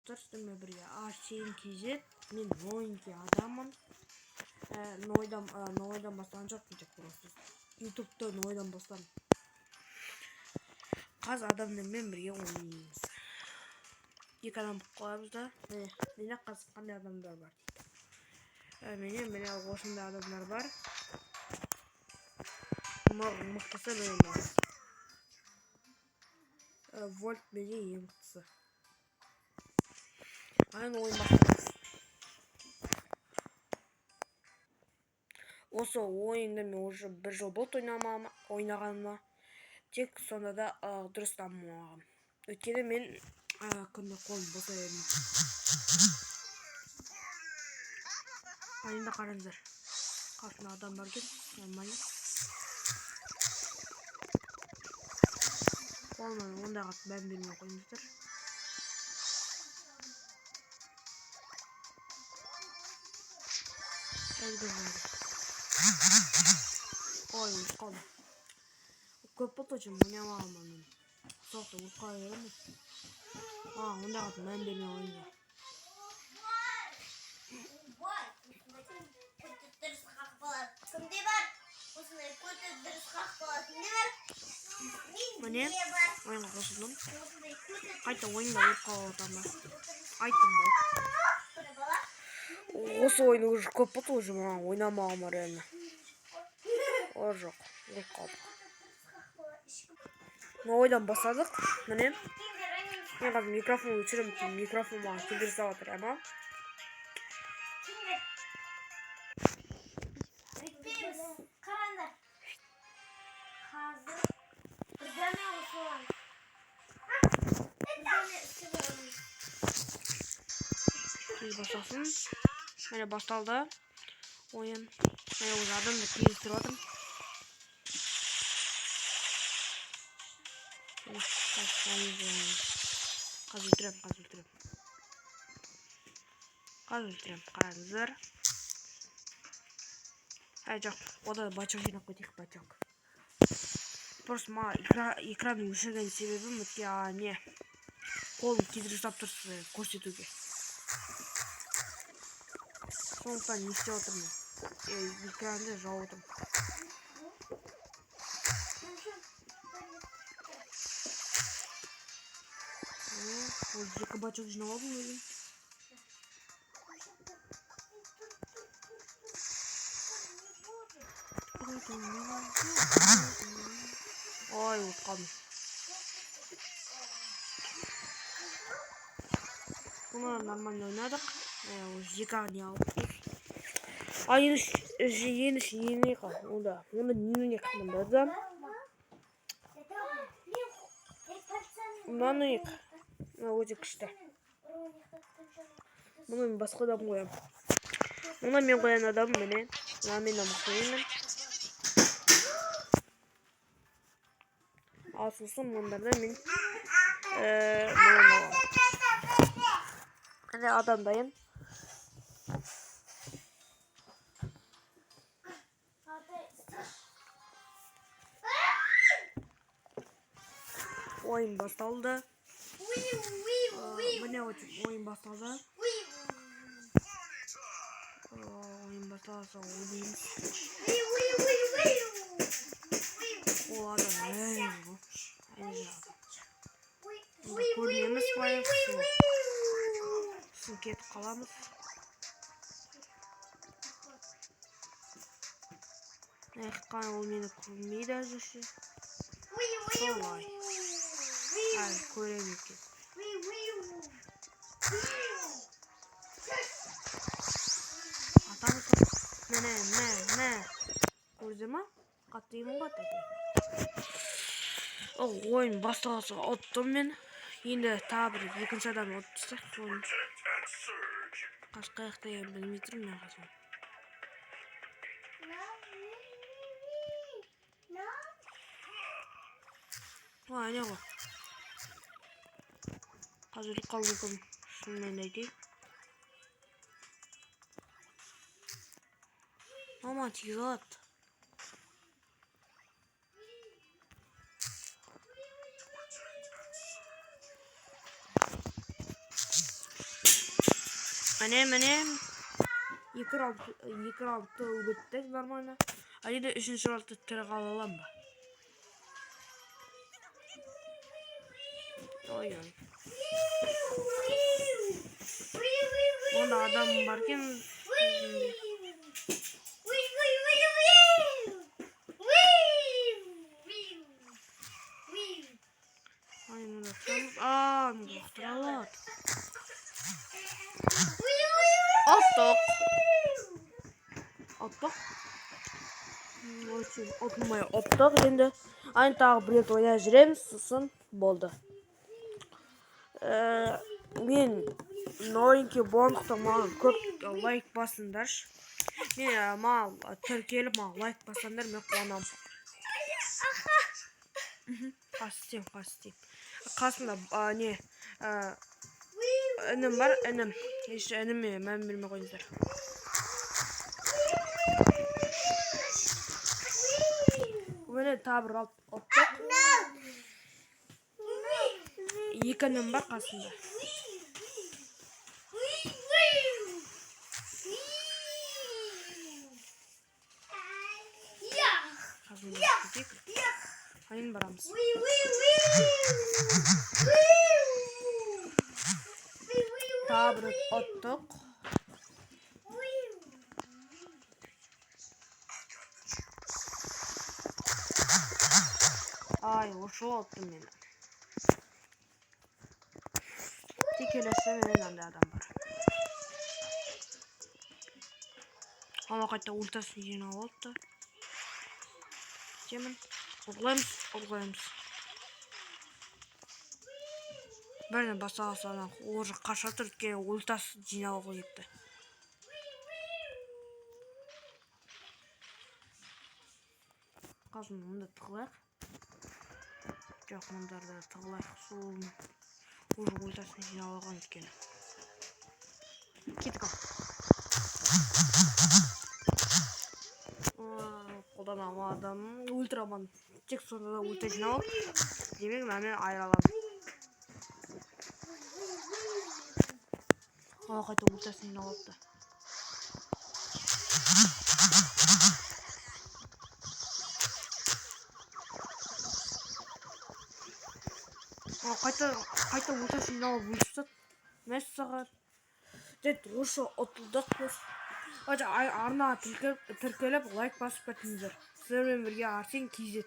достар, сіздермен бірге Арсен KZ. Мен новенький адаммын. Нойдан бастаған жоқпын, тек просто ютубта нойдан бастадым. Қазір адамдармен бірге ойнаймыз. Екі адам болып қоямыз да. Менде қазір қандай адамдар бар дейді. Менде осындай адамдар бар. Мықтысы менен бар. Вольт менде ең мықтысы. Айын ойын бастаймыз. Осы ойында мен уже бір жыл болды ойнағаныма. Тек сонда да дұрыс дамымағам. Өйткені мен күнде қолым бос едім. Айында қараңыздар. Қасында адам бар екен, нормально. Қолмен ондағы мән бермей қойыңыздар. Ой, қалды. Көп болды үшін ойнамағам мен. Соқты ұлтқа еріміз. Ондағы мән бермей қойыңыздар. Кімде бар? Осындай көті дұрыс қақпалар кімде бар? Міне, ойынға қосылдым. Қайта ойында ұлтқа отамын. Айттым да. Осы ойын уже көп болды уже маған ойнамағым реально. О жоқ, ұлт қалдық. Ойдан бастадық, міне. Мен қазір микрофон өшірім, микрофон маған келдіріп салатыр, ама. Қараңдар. Қазір бірдеме осылан. Басталсын. Міне басталды ойын. Мен уже адамды кездестіріп жатырмын. Қазір өлтірем. Қараңыздар. Жоқ, ода бачок жинап кетейік, бачок. Просто маған экранды өшірген себебім не қолым кедергі жасап тұрсы көрсетуге. Сондықтан не істеп отырмын? Экранды жауып отырмын. Екі бачок жинап алдым өзім. Ой, ұтқадым. Бұны нормально ойнадық. Екі не алып. Ені қа. Онда не қымындады. Мұнаны ек. Өте күшті. Мұны мен басқа адам қоям. Мұны мен қоян адам міне. Мен қояймын. Ал сосын мұндарда мен мұны адам дайын. Ойын басталды. Міне ойын басталды. Ойын басталса ойнаймыз. Ол адам көрінеміз байып сосын кетіп қаламыз. Қан ол мені көрмейді әзірше. Солай. Көрем екен. Атамыз мә. Көрді ма? Қаттаймын қат әке. Ойын басталса ұттым мен. Енді тағы бір екінші адам ұттысақ. Қашқаяқта ең білмей тұрмын мен қашан. Не ғой. Қазір қалды кім шынымен айтайын. Мама тиіз алады. Міне 2 раундты өттік нормально. Әлде 3-ші раундты тірі қала алам ба? Ой-ой. Онда адам бар екен. Ай, мында тұрамыз. Мында ұқтыра алады. Оттық. Отылмай оттық енді. Айн тағы бір рет ойнап жүреміз, сосын болды. Мен новенький болғандықтан маған көп лайк басыңдаршы. Маған тіркеліп маған лайк бассаңдар мен қуанамын. Қастем. Қасында інім бар, інім. Ініме мән бермей қойыңыздар. Міне табыр оттық. 2 інім бар қасында. Айын барамыз. Табыр оттық. Ай, ошол оттым мен. Текелесе менен андай адам бар. Ана қайта ультасын жинап алыпты. Жемін. Ұлғаймыз. Бәріне басағасы ана оржы қаша түртке ультасын жинап алыпты. Қазын мұнда тығылайық. Жоқ, мұндарда тығылайық. Сол оржы ультасын жинап алған екен. Кетік ал. Қолданам адам ультраман. Тек сонда да ульта жинап алып, демек мәмен айралам. Қайта ультасын жинап алыпты. Қайта ультасын жинап алып өлістік. Мәссағат. Дед, ошы отылдық біз. Арнаға тіркеліп лайк басып кетіңіздер. Сіздермен бірге Арсен KZ.